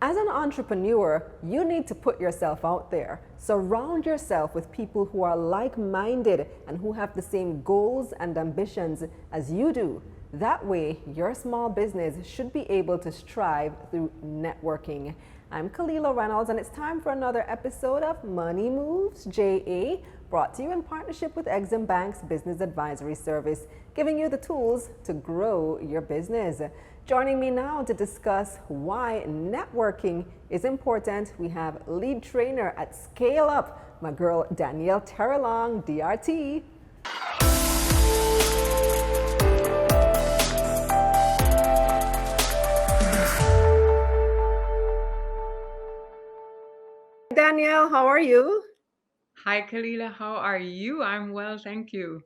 As an entrepreneur, you need to put yourself out there. Surround yourself with people who are like minded and who have the same goals and ambitions as you do. That way, your small business should be able to strive through networking. I'm Kalila Reynolds, and it's time for another episode of Money Moves JA, brought to you in partnership with Exim Bank's Business Advisory Service, giving you the tools to grow your business. Joining me now to discuss why networking is important, we have lead trainer at ScaleUP, my girl Danielle Terrelonge, DRT. Danielle, how are you? Hi, Kalila. How are you? I'm well, thank you.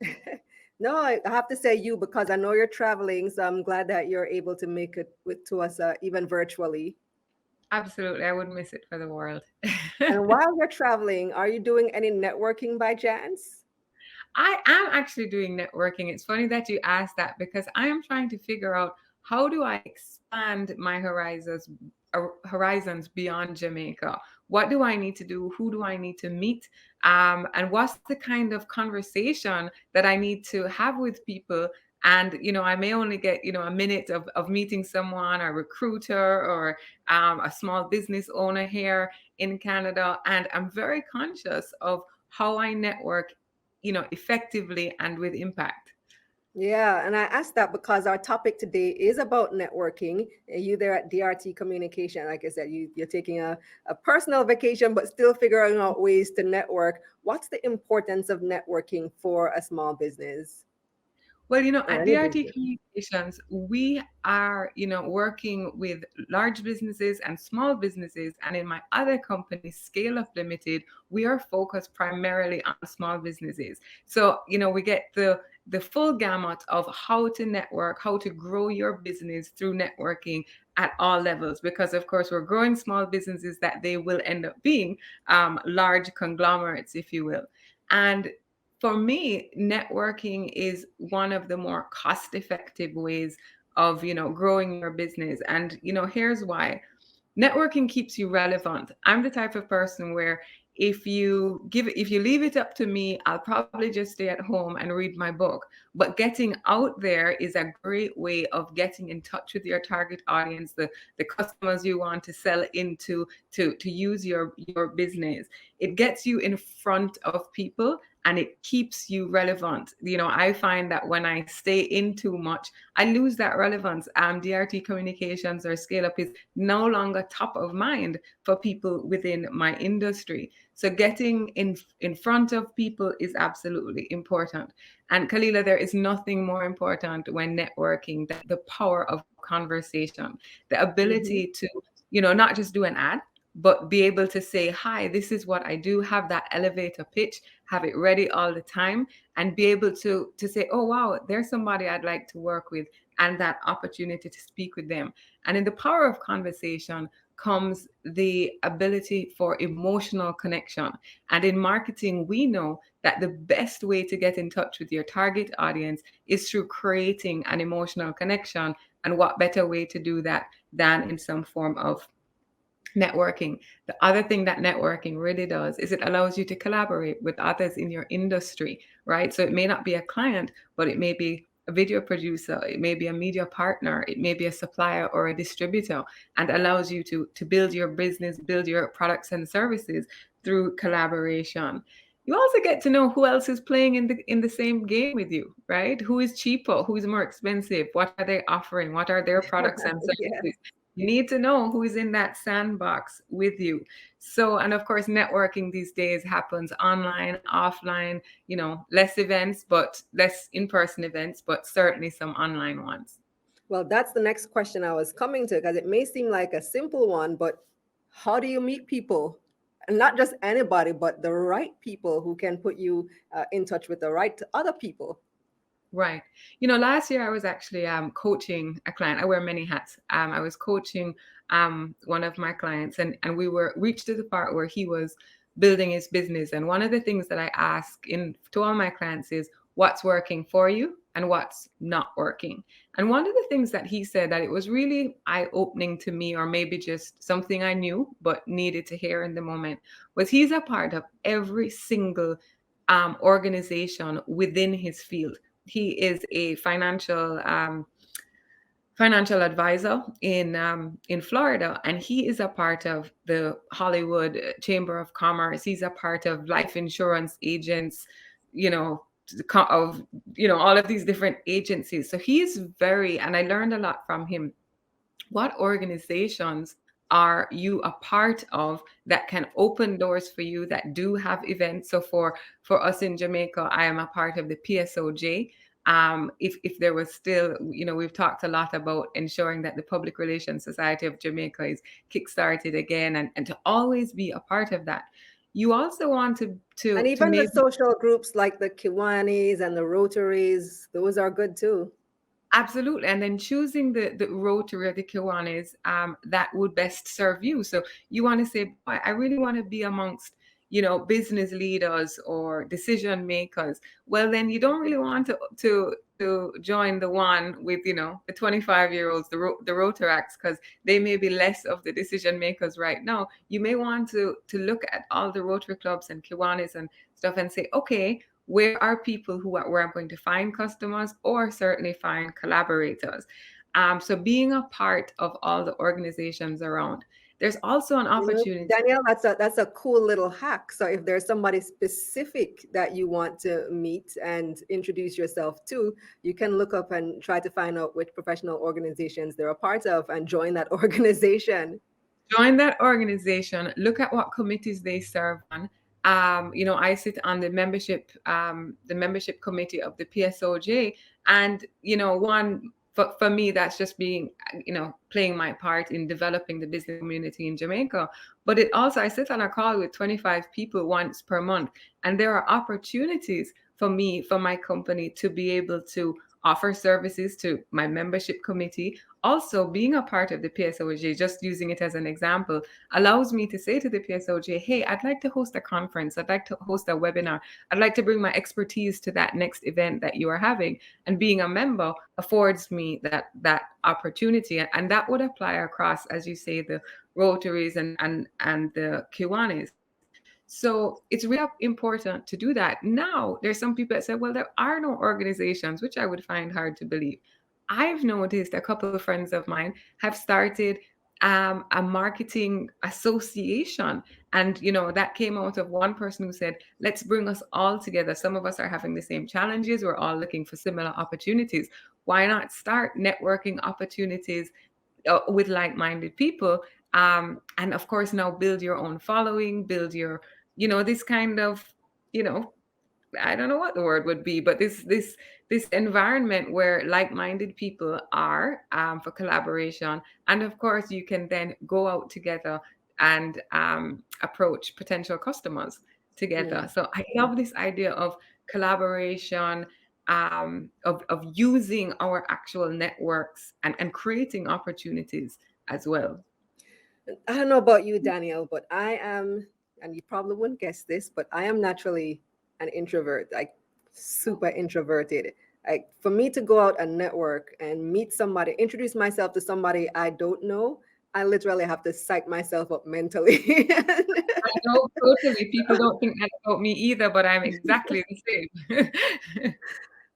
No, I have to say you because I know you're traveling, so I'm glad that you're able to make it to us even virtually. Absolutely. I wouldn't miss it for the world. And while you're traveling, are you doing any networking by chance? I am actually doing networking. It's funny that you asked that because I am trying to figure out how do I expand my horizons beyond Jamaica? What do I need to do? Who do I need to meet? And what's the kind of conversation that I need to have with people? And I may only get a minute of meeting someone, a recruiter, or a small business owner here in Canada, and I'm very conscious of how I network effectively and with impact. Yeah, and I asked that because our topic today is about networking. You there at DRT Communication, like I said, you're taking a personal vacation, but still figuring out ways to network. What's the importance of networking for a small business Well, or at any DRT business? Communications, we are, working with large businesses and small businesses. And in my other company, Scale Up Limited, we are focused primarily on small businesses. So, we get the full gamut of how to network, how to grow your business through networking at all levels, because of course we're growing small businesses that they will end up being large conglomerates, if you will. And for me, networking is one of the more cost effective ways of, growing your business. And, here's why. Networking keeps you relevant. I'm the type of person where if you leave it up to me, I'll probably just stay at home and read my book. But getting out there is a great way of getting in touch with your target audience, the customers you want to sell into, to use your business. It gets you in front of people and it keeps you relevant. I find that when I stay in too much, I lose that relevance. DRT Communications or Scale Up is no longer top of mind for people within my industry. So getting in front of people is absolutely important. And Kalila, there is nothing more important when networking than the power of conversation, the ability Hmm. to, not just do an ad, but be able to say, hi, this is what I do, have that elevator pitch, have it ready all the time, and be able to say, oh wow, there's somebody I'd like to work with, and that opportunity to speak with them. And in the power of conversation comes the ability for emotional connection. And in marketing, we know that the best way to get in touch with your target audience is through creating an emotional connection. And what better way to do that than in some form of networking? The other thing that networking really does is it allows you to collaborate with others in your industry, right? So it may not be a client, but it may be a video producer, it may be a media partner, it may be a supplier or a distributor, and allows you to build your business, build your products and services through collaboration. You also get to know who else is playing in the same game with you, right? Who is cheaper, who is more expensive, what are they offering, what are their products and Yes. services. You need to know who is in that sandbox with you. So, and of course, networking these days happens online, offline, less events, but less in person events, but certainly some online ones. Well, that's the next question I was coming to because it may seem like a simple one, but how do you meet people? And not just anybody, but the right people who can put you in touch with the right other people. Right. Last year I was actually coaching a client. I wear many hats. I was coaching one of my clients, and we were reached to the part where he was building his business. And one of the things that I ask in to all my clients is, what's working for you and what's not working. And one of the things that he said that it was really eye-opening to me, or maybe just something I knew but needed to hear in the moment, was he's a part of every single organization within his field. He is a financial advisor in Florida, and he is a part of the Hollywood Chamber of Commerce. He's a part of life insurance agents, you know, of all of these different agencies. So he's very, and I learned a lot from him. What organizations are you a part of that can open doors for you, that do have events? So for us in Jamaica, I am a part of the PSOJ. If there was still, we've talked a lot about ensuring that the Public Relations Society of Jamaica is kickstarted again, and to always be a part of that. You also want And to even the maybe. social groups like the Kiwanis and the Rotaries, those are good too. Absolutely. And then choosing the Rotary or the Kiwanis that would best serve you. So you want to say, "Boy, I really want to be amongst, business leaders or decision makers." Well, then you don't really want to join the one with, the 25-year-olds, the Rotaracts, because they may be less of the decision makers right now. You may want to look at all the Rotary clubs and Kiwanis and stuff and say, okay, where are people where I'm going to find customers or certainly find collaborators. So being a part of all the organizations around. There's also an opportunity. Danielle, that's a cool little hack. So if there's somebody specific that you want to meet and introduce yourself to, you can look up and try to find out which professional organizations they're a part of and join that organization. Join that organization, look at what committees they serve on. I sit on the membership committee of the PSOJ, and for me, that's just being, playing my part in developing the business community in Jamaica. But it also, I sit on a call with 25 people once per month, and there are opportunities for me, for my company, to be able to offer services to my membership committee. Also, being a part of the PSOJ, just using it as an example, allows me to say to the PSOJ, hey, I'd like to host a conference. I'd like to host a webinar. I'd like to bring my expertise to that next event that you are having. And being a member affords me that opportunity. And that would apply across, as you say, the Rotaries and the Kiwanis. So it's really important to do that. Now, there's some people that say, well, there are no organizations, which I would find hard to believe. I've noticed a couple of friends of mine have started a marketing association. And, that came out of one person who said, let's bring us all together. Some of us are having the same challenges. We're all looking for similar opportunities. Why not start networking opportunities with like-minded people? And of course, now build your own following, build your, this kind of, I don't know what the word would be, but this environment where like-minded people are for collaboration. And of course, you can then go out together and approach potential customers together. Yeah. So I love this idea of collaboration, of using our actual networks and creating opportunities as well. I don't know about you, Danielle, but I am, and you probably wouldn't guess this, but I am naturally an introvert, like super introverted. Like for me to go out and network and meet somebody, introduce myself to somebody I don't know, I literally have to psych myself up mentally. I know, totally. People don't think that about me either, but I'm exactly the same.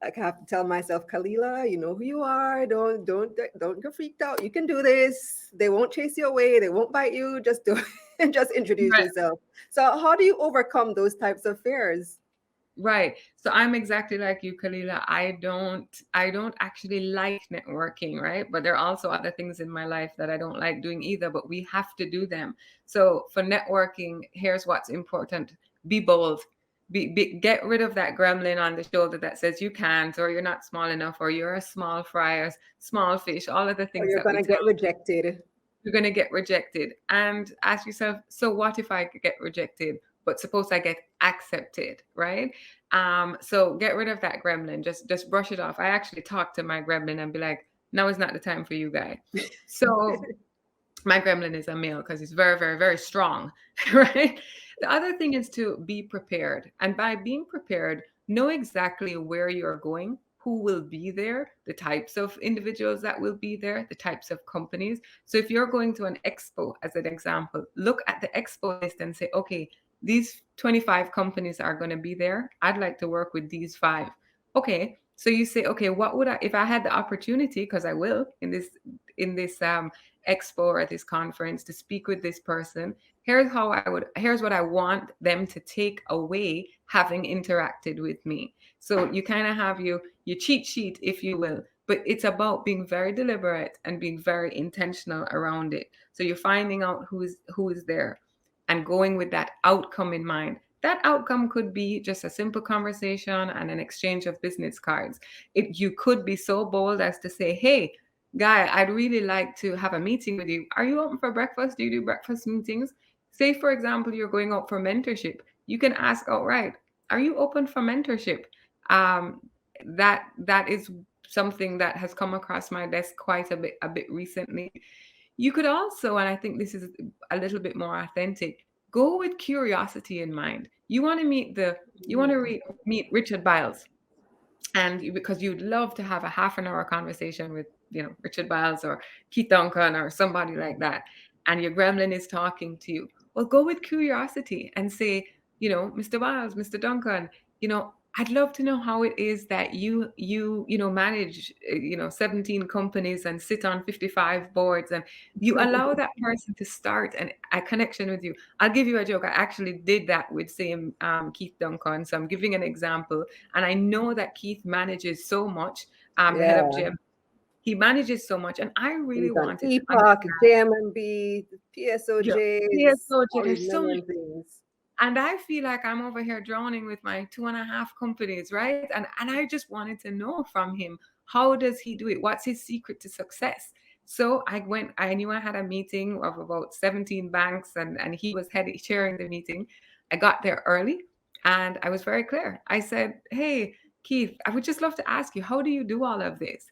I have to tell myself, Kalila, you know who you are. Don't get freaked out. You can do this. They won't chase you away. They won't bite you. Just do it. Just introduce Right. yourself. So how do you overcome those types of fears? Right. So I'm exactly like you, Kalila. I don't actually like networking, right? But there are also other things in my life that I don't like doing either, but we have to do them. So for networking, here's what's important. Be bold. Get rid of that gremlin on the shoulder that says you can't, or you're not small enough, or you're a small fry, or small fish, all of the Or things you're that we gonna tell. get rejected. You're going to get rejected. And ask yourself, so what if I get rejected? But suppose I get accepted, right? So get rid of that gremlin. Just brush it off. I actually talk to my gremlin and be like, now is not the time for you, guy. So my gremlin is a male because he's very, very, very strong, right? The other thing is to be prepared. And by being prepared, know exactly where you're going, who will be there, the types of individuals that will be there, the types of companies. So if you're going to an expo, as an example, look at the expo list and say, okay, these 25 companies are going to be there. I'd like to work with these five. Okay. So you say, okay, what would I, if I had the opportunity, because I will in this expo or this conference to speak with this person, here's what I want them to take away having interacted with me. So you kind of have your cheat sheet, if you will, but it's about being very deliberate and being very intentional around it. So you're finding out who is there and going with that outcome in mind. That outcome could be just a simple conversation and an exchange of business cards. You could be so bold as to say, hey, Guy, I'd really like to have a meeting with you. Are you open for breakfast? Do you do breakfast meetings? Say, for example, you're going out for mentorship. You can ask outright, are you open for mentorship? Um, that is something that has come across my desk quite a bit recently. You could also, and I think this is a little bit more authentic, go with curiosity in mind. You want to meet Richard Biles, and because you'd love to have a half an hour conversation with Richard Biles or Keith Duncan or somebody like that, and your gremlin is talking to you. Well, go with curiosity and say, Mr. Biles, Mr. Duncan, I'd love to know how it is that you manage 17 companies and sit on 55 boards, and you allow that person to start a connection with you. I'll give you a joke. I actually did that with same Keith Duncan, so I'm giving an example. And I know that Keith manages so much, the head of Yeah. GM. He manages so much, and I really He's on wanted to EPOC, understand. JMMB, Yeah, PSOJs, PSOJ, all these there's so many. million things. And I feel like I'm over here drowning with my 2.5 companies, right? And I just wanted to know from him, how does he do it? What's his secret to success? So I knew I had a meeting of about 17 banks, and he was chairing the meeting. I got there early and I was very clear. I said, hey, Keith, I would just love to ask you, how do you do all of this?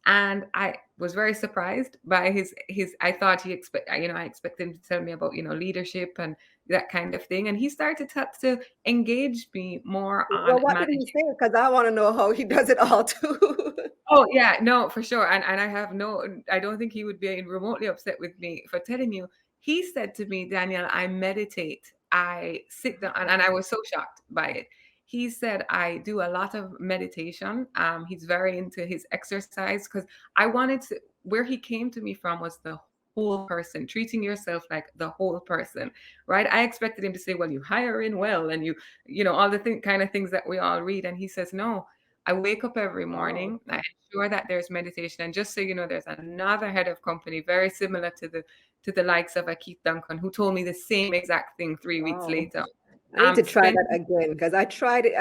And I was very surprised by his I thought I expected him to tell me about, leadership and that kind of thing. And he started to engage me more Well, on what did he managing. say? Because I want to know how he does it all too. Oh yeah, no, for sure. And I don't think he would be remotely upset with me for telling you. He said to me, Danielle, I meditate. I sit down, and I was so shocked by it. He said, I do a lot of meditation. He's very into his exercise, because where he came to me from was the whole person, treating yourself like the whole person, right? I expected him to say, well, you hire in well, and all the kind of things that we all read. And he says, no, I wake up every Wow. morning. I ensure that there's meditation. And just so you know, there's another head of company very similar to the likes of a Keith Duncan, who told me the same exact thing 3 weeks Wow. later. I need to try Spend that again because I tried it.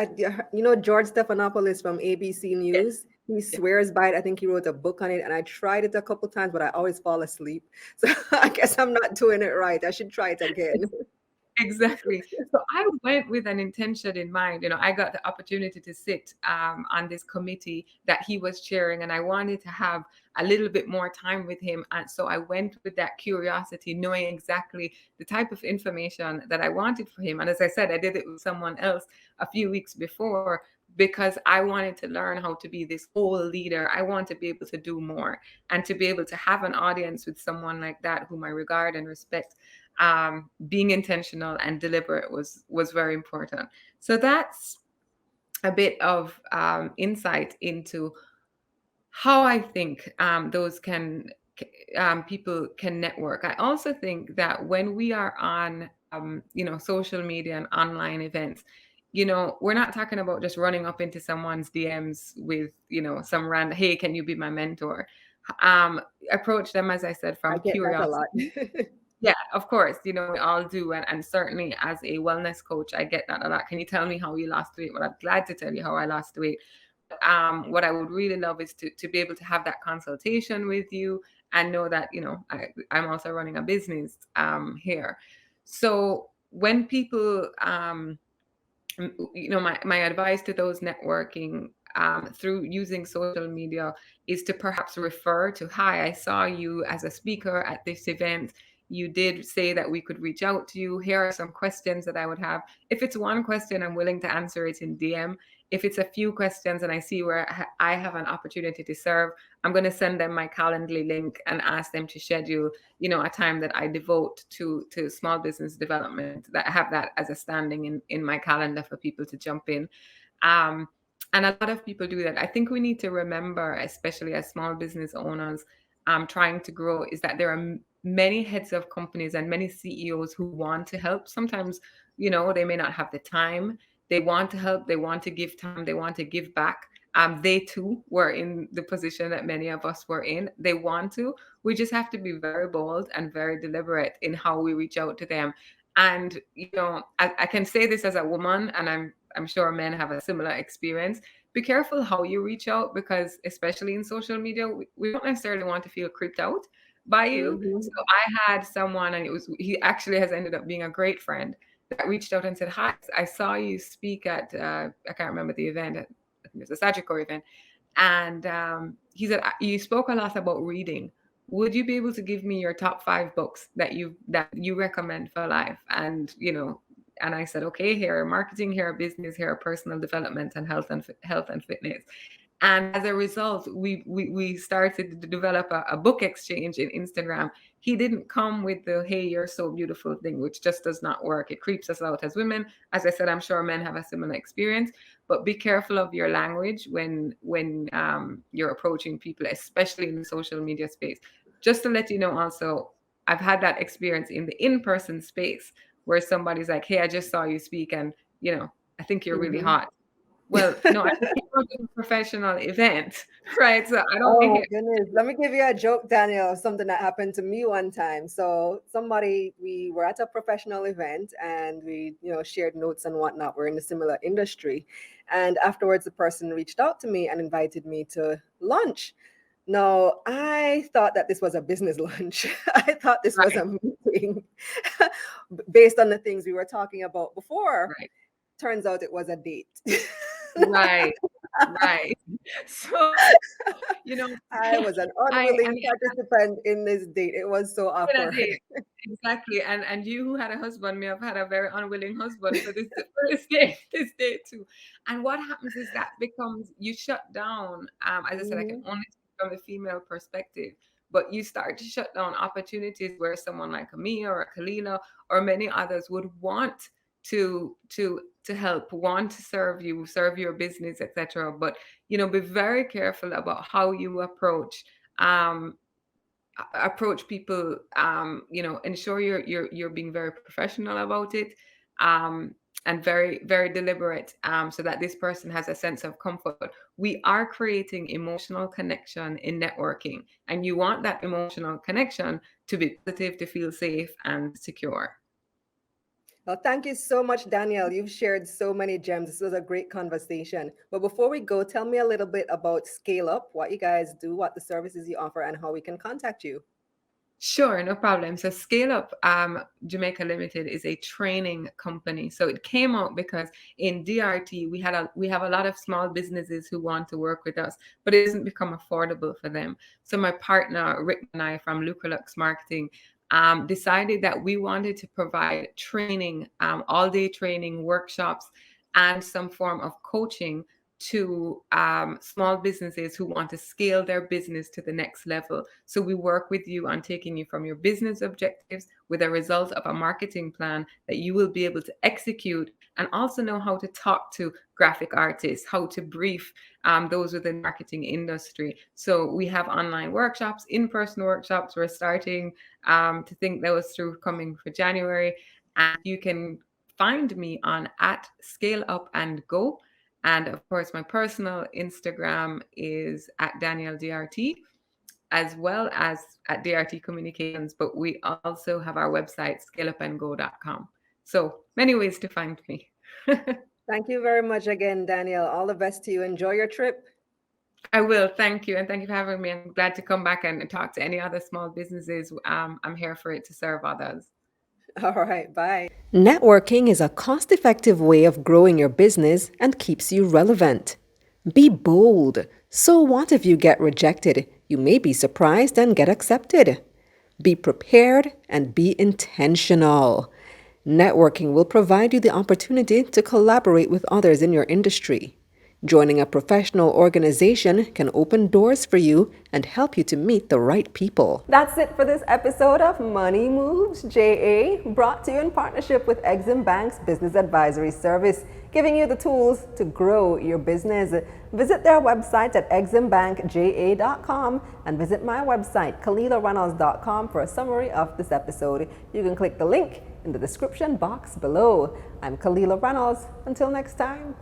George Stephanopoulos from ABC News. He swears by it. I think he wrote a book on it, and I tried it a couple times, but I always fall asleep. So I guess I'm not doing it right. I should try it again. Exactly. So I went with an intention in mind. I got the opportunity to sit on this committee that he was chairing, and I wanted to have a little bit more time with him. And so I went with that curiosity, knowing exactly the type of information that I wanted for him. And as I said, I did it with someone else a few weeks before, because I wanted to learn how to be this whole leader. I want to be able to do more, and to be able to have an audience with someone like that, whom I regard and respect. Being intentional and deliberate was very important. So that's a bit of insight into how I think those people can network. I also think that when we are on social media and online events, we're not talking about just running up into someone's DMs with some random, hey, can you be my mentor? Approach them, as I said, I from get that a lot. curiosity. Yeah, of course, we all do. And certainly as a wellness coach, I get that a lot. Can you tell me how you lost weight? Well, I'm glad to tell you how I lost weight. What I would really love is to be able to have that consultation with you, and know that, I'm also running a business here. So when people, my advice to those networking through using social media is to perhaps refer to, hi, I saw you as a speaker at this event. You did say that we could reach out to you. Here are some questions that I would have. If it's one question, I'm willing to answer it in DM. if it's a few questions and I see where I have an opportunity to serve, I'm going to send them my Calendly link and ask them to schedule, a time that I devote to small business development, that I have that as a standing in my calendar for people to jump in. Um, and a lot of people do that. I think we need to remember, especially as small business owners, trying to grow, is that there are many heads of companies and many CEOs who want to help. Sometimes, they may not have the time. They want to help. They want to give time. They want to give back. They too were in the position that many of us were in. They want to. We just have to be very bold and very deliberate in how we reach out to them. And I can say this as a woman, and I'm sure men have a similar experience. Be careful how you reach out, because especially in social media, we don't necessarily want to feel creeped out by you. So Mm-hmm. I had someone, and he actually has ended up being a great friend, that reached out and said, "Hi, I saw you speak at I can't remember the event. I think it was a Sagicor event, and he said you spoke a lot about reading. Would you be able to give me your top 5 books that you recommend for life?" And I said, "Okay, here are marketing, here are business, here are personal development, and health and fitness." And as a result, we started to develop a book exchange in Instagram. He didn't come with the "Hey, you're so beautiful" thing, which just does not work. It creeps us out as women. As I said, I'm sure men have a similar experience. But be careful of your language when you're approaching people, especially in the social media space. Just to let you know, also, I've had that experience in the in-person space where somebody's like, "Hey, I just saw you speak, and I think you're really Mm-hmm. hot." Well, no, I think it was a professional event, right? So I don't think Oh it. goodness. Let me give you a joke, Daniel, of something that happened to me one time. So we were at a professional event and we, shared notes and whatnot. We're in a similar industry. And afterwards the person reached out to me and invited me to lunch. No, I thought that this was a business lunch. I thought this was Right, a meeting based on the things we were talking about before. right, Turns out it was a date. right, right. So, you know, I was an I unwilling mean, participant in this date. It was so I awkward. did. Exactly. And you who had a husband may have had a very unwilling husband for this day too. And what happens is that becomes, you shut down. As I said, I can Mhm. only speak from the female perspective, but you start to shut down opportunities where someone like me or a Kalina or many others would want to help, want to serve you, serve your business, etc. But be very careful about how you um approach people. Ensure you're being very professional about it, um and very very deliberate, so that this person has a sense of comfort. We are creating emotional connection in networking, and you want that emotional connection to be positive, to feel safe and secure. Well, thank you so much, Danielle. You've shared so many gems. This was a great conversation. But before we go, tell me a little bit about Scale Up, what you guys do, what the services you offer, and how we can contact you. Sure, no problem. So ScaleUp Jamaica Limited is a training company. So it came out because in DRT we have a lot of small businesses who want to work with us, but it doesn't become affordable for them. So my partner Rick and I from Lucrolux Marketing decided that we wanted to provide training, all day training, workshops, and some form of coaching to small businesses who want to scale their business to the next level. So we work with you on taking you from your business objectives with a result of a marketing plan that you will be able to execute, and also know how to talk to graphic artists, how to brief those within marketing industry. So we have online workshops, in-person workshops. We're starting to think those through coming for January. And you can find me on at Scale Up and Go. And of course, my personal Instagram is at Danielle DRT, as well as at DRT Communications. But we also have our website, scaleupandgo.com. So many ways to find me. Thank you very much again, Danielle. All the best to you. Enjoy your trip. I will. Thank you. And thank you for having me. I'm glad to come back and talk to any other small businesses. I'm here for it to serve others. All right, bye. Networking is a cost effective way of growing your business and keeps you relevant. Be bold. So, what if you get rejected? You may be surprised and get accepted. Be prepared and be intentional. Networking will provide you the opportunity to collaborate with others in your industry. Joining a professional organization can open doors for you and help you to meet the right people. That's it for this episode of Money Moves JA, brought to you in partnership with Exim Bank's Business Advisory Service, giving you the tools to grow your business. Visit their website at eximbankja.com and visit my website, KalilaReynolds.com, for a summary of this episode. You can click the link in the description box below. I'm Kalila Reynolds. Until next time.